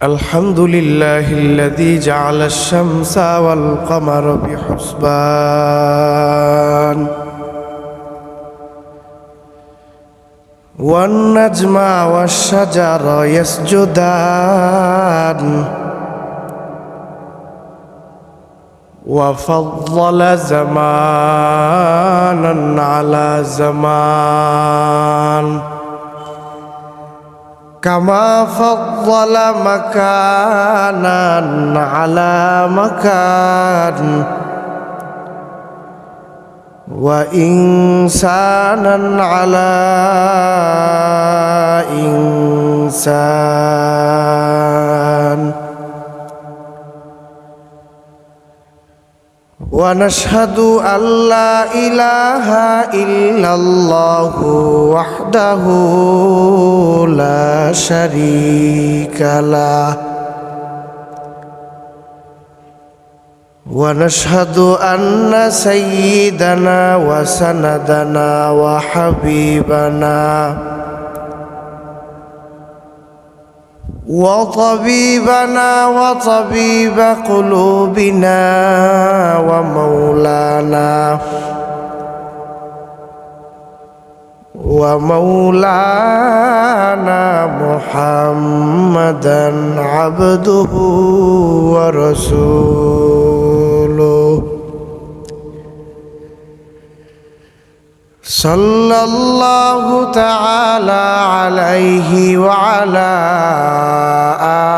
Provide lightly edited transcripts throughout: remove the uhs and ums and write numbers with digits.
الحمد لله الذي جعل الشمس والقمر بحسبان والنجم والشجر يسجدان وفضل زمانا على زمان كما فضل مكانا على مكان وإنسانا على إنسان ونشهد أن لا إله إلا الله وحده لا شريك له ونشهد أن سيدنا وسندنا وحبيبنا وطبيبنا وطبيب قلوبنا ومولانا محمدا عبده ورسوله صلى الله تعالى عليه وعلى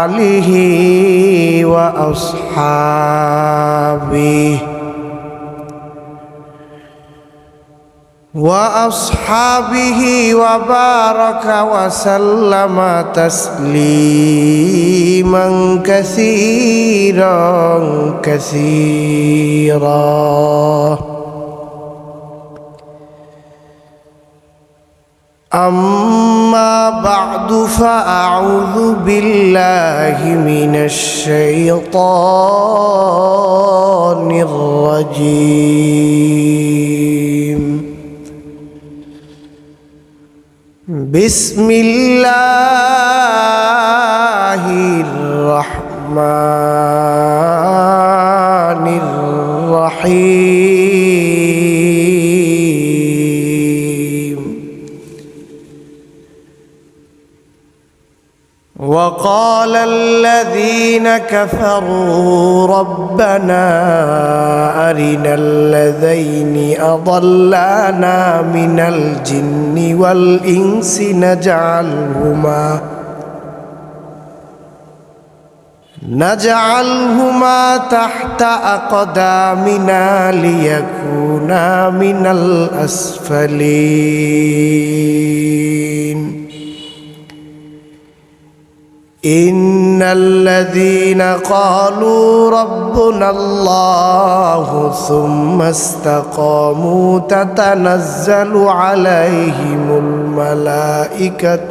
آله وأصحابه وبارك وسلم تسليما كثيرا أما بعد فأعوذ بالله من الشيطان الرجيم بسم الله الرحمن الرحيم وقال الذين كفروا ربنا أرنا الذين أضلانا من الجن والإنس نجعلهما تحت أقدامنا ليكونا من الأسفلين إن الذين قالوا ربنا الله ثم استقاموا تتنزل عليهم الملائكة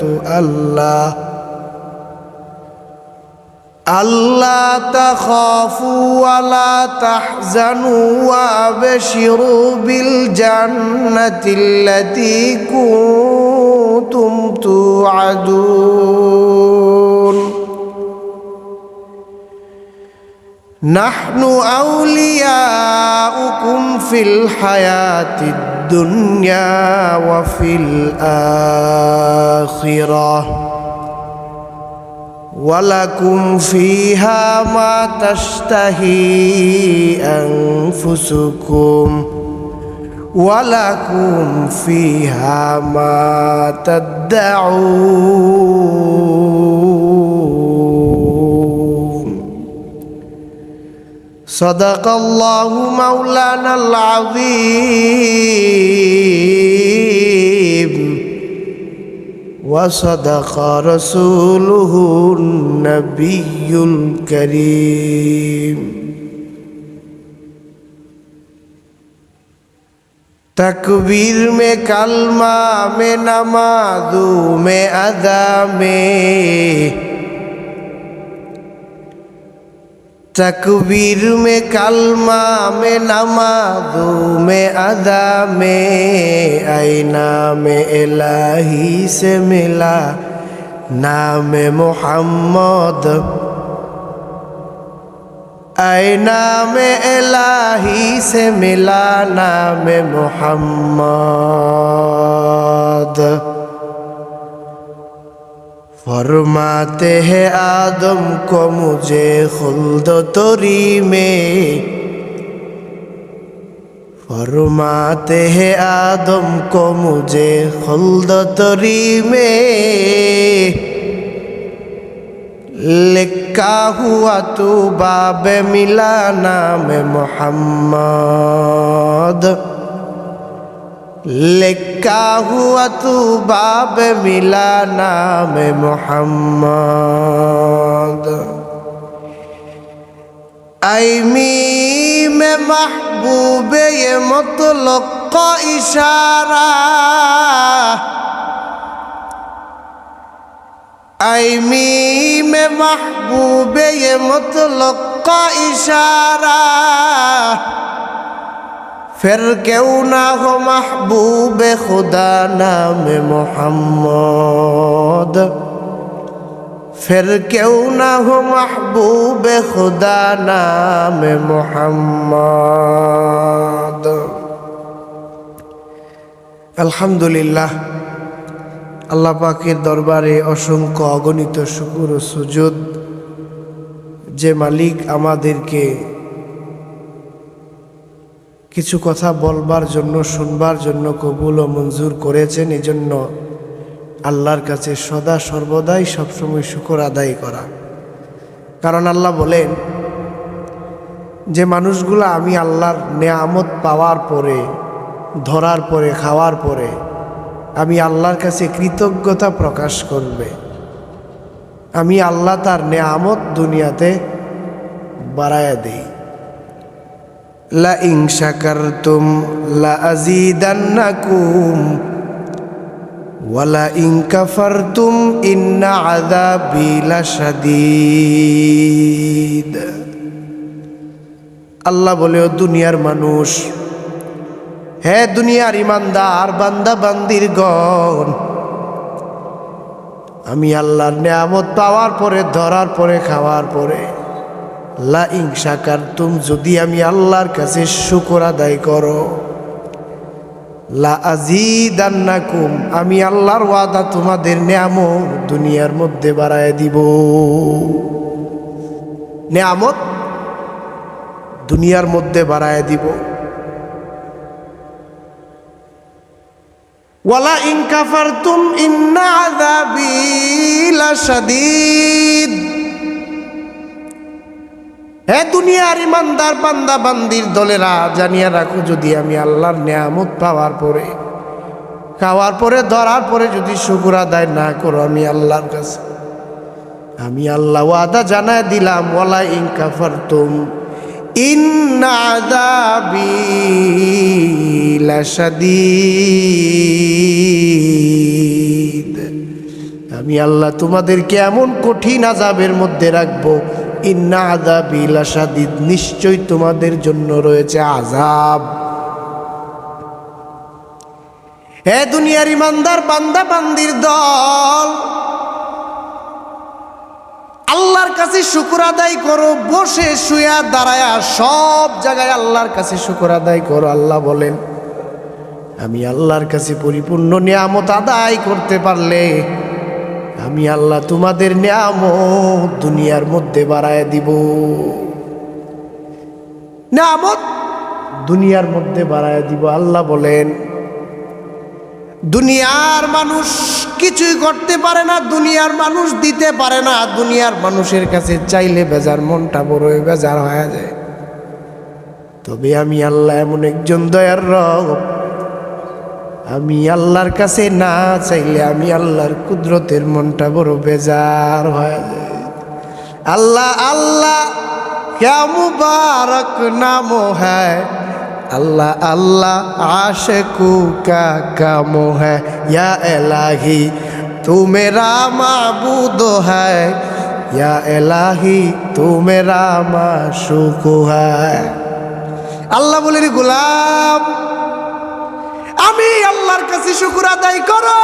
ألا تخافوا ولا تحزنوا وأبشروا بالجنة التي كنتم توعدون نحن أولياؤكم في الحياة الدنيا وفي الآخرة ولكم فيها ما تشتهي أنفسكم ولكم فيها ما تدعون صدق الله مولانا العظيم وصدق رسوله النبي الكريم तकबीर में कलमा में नमाज़ों में अदा में तकबीर में कलमा में नमाज़ों में अदा में आईना में इलाही से मिला नाम मोहम्मद ऐ नाम इलाही से मिला नाम मोहम्मद। फरमाते हैं आदम को मुझे खुल्द तोरी में, फरमाते हैं आदम को मुझे खुल्द तोरी में, लिखा हुआ तू बाब मिला नाम मोहम्मद, लिखा हुआ तू बाब मिला नाम मोहम्मद। आई में महबूब ये मुतलक का इशारा, आई में महबूब ये मुतलक का इशारा, फिर क्यों ना हो महबूब खुदा नाम मोहम्मद, फिर क्यों ना हो महबूब खुदा नाम मोहम्मद। अल्हम्दुलिल्लाह, আল্লাহ পাকের দরবারে অসংখ্য অগণিত শুকর ও সুজুদ, যে মালিক আমাদেরকে কিছু কথা বলবার জন্য, শুনবার জন্য কবুল ও মঞ্জুর করেছেন। এজন্য আল্লাহর কাছে সদা সর্বদাই সবসময় শুকর আদায় করা। কারণ আল্লাহ বলেন যে মানুষগুলো আমি আল্লাহর নেয়ামত পাওয়ার পরে, ধরার পরে, খাওয়ার পরে আমি আল্লাহর কাছে কৃতজ্ঞতা প্রকাশ করবে, আমি আল্লাহ তার নেয়ামত দুনিয়াতে বাড়ায়া দেই। লা ইন শাকারতুম লা আযীদান্নাকুম ওয়া লা ইন কাফারতুম ইন্না আযাবি লাশাদীদ। আল্লাহ বলে, ও দুনিয়ার মানুষ, হে দুনিয়ার ইমানদার বান্দা বান্দির গণ, আমি আল্লাহর নেয়ামত পাওয়ার পরে, ধরার পরে, খাওয়ার পরে, লা ইন শাকারতুম, যদি আমি আল্লাহর কাছে শুকর আদায় করো, লা আযীদান্নাকুম, আমি আল্লাহর ওয়াদা তোমাদের নেয়ামত দুনিয়ার মধ্যে বাড়ায় দিব। নেয়ামত দুনিয়ার মধ্যে বাড়ায় দিব। ওয়ালা ইন কাফারতুম ইন্না আযাবি লাশাদীদ। হে দুনিয়ার ইমানদার বান্দা বান্দির দলেরা, জানিয়া রাখো, যদি আমি আল্লাহর নেয়ামত পাওয়ার পরে, খাওয়ার পরে, ধরার পরে যদি শুকর আদায় না করো আমি আল্লাহর কাছে, আমি আল্লাহ ওয়াদা জানায় দিলাম, ওয়ালা ইন কাফারতুম ইন্না আযাবি লাশাদীদ, আমি আল্লাহ তোমাদেরকে এমন কঠিন আযাবের মধ্যে রাখবো, ইন্না আযাবি লাশাদীদ, নিশ্চয় তোমাদের জন্য রয়েছে আযাব। হে দুনিয়ার ইমানদার বান্দা বান্দির দল, আল্লাহর কাছে শুকর আদায় করো, বসে শুয়া দাঁড়ায়া সব জায়গায় আল্লাহর কাছে শুকর আদায় করো। আল্লাহ বলেন, আমি আল্লাহর কাছে পরিপূর্ণ নিয়ামত আদায় করতে পারলে আমি আল্লাহ তোমাদের নিয়ামত দুনিয়ার মধ্যে বাড়ায় দিব। নিয়ামত দুনিয়ার মধ্যে বাড়ায় দিব। আল্লাহ বলেন, দুনিয়ার মানুষ কিছুই করতে পারে না, দুনিয়ার মানুষ দিতে পারে না, দুনিয়ার মানুষের কাছে চাইলে বেজার, মনটা বড়ই বেজার হয়ে যায়। তবে আমি আল্লাহ এমন একজন দয়ার রব, আমি আল্লাহর কাছে না চাইলে আমি আল্লাহর কুদরতের মনটা বড় বেজার হয়ে যায়। আল্লাহ আল্লাহ ক্যা মুবারক নাম হ্যায়, अल्लाह अल्लाह आशिकू का काम है, या इलाही तू मेरा माबूद है, या इलाही तू मेरा माशूक है। আল্লাহ বলেন, গোলাম আমি আল্লাহর কাছে শুকর আদায় করো।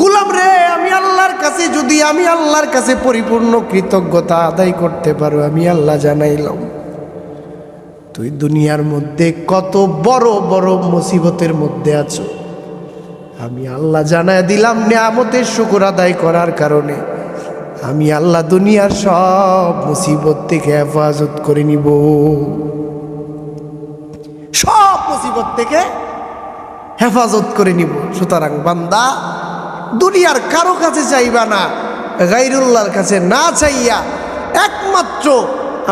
গোলাম রে, আমি আল্লাহর কাছে যদি যদি আমি আল্লাহর কাছে পরিপূর্ণ কৃতজ্ঞতা আদায় করতে পারো, আমি আল্লাহ জানাইলাম তুই দুনিয়ার মধ্যে কত বড় বড় মুসিবতের মধ্যে আছো, আমি আল্লাহ জানায় দিলাম নিয়ামতের শুকর আদায় করার কারণে আমি আল্লাহ দুনিয়ার সব মুসিবত থেকে হেফাজত করে নিব। সব মুসিবত থেকে হেফাজত করে নিব। সুতরাং বান্দা, দুনিয়ার কারো কাছে চাইবা না, গায়রুল্লাহর কাছে না চাইয়া একমাত্র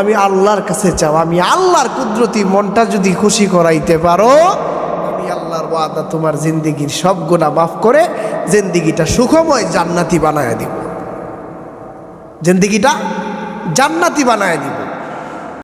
আমি আল্লাহর কাছে চাও। আমি আল্লাহর কুদরতি মনটা যদি খুশি করাইতে পারো, আমি আল্লাহর ওয়াদা তোমার জিন্দেগির সব গুনাহ মাফ করে জিন্দেগিটা সুখময় জান্নাতি বানায় দিব। জিন্দেগিটা জান্নাতি বানায় দিব।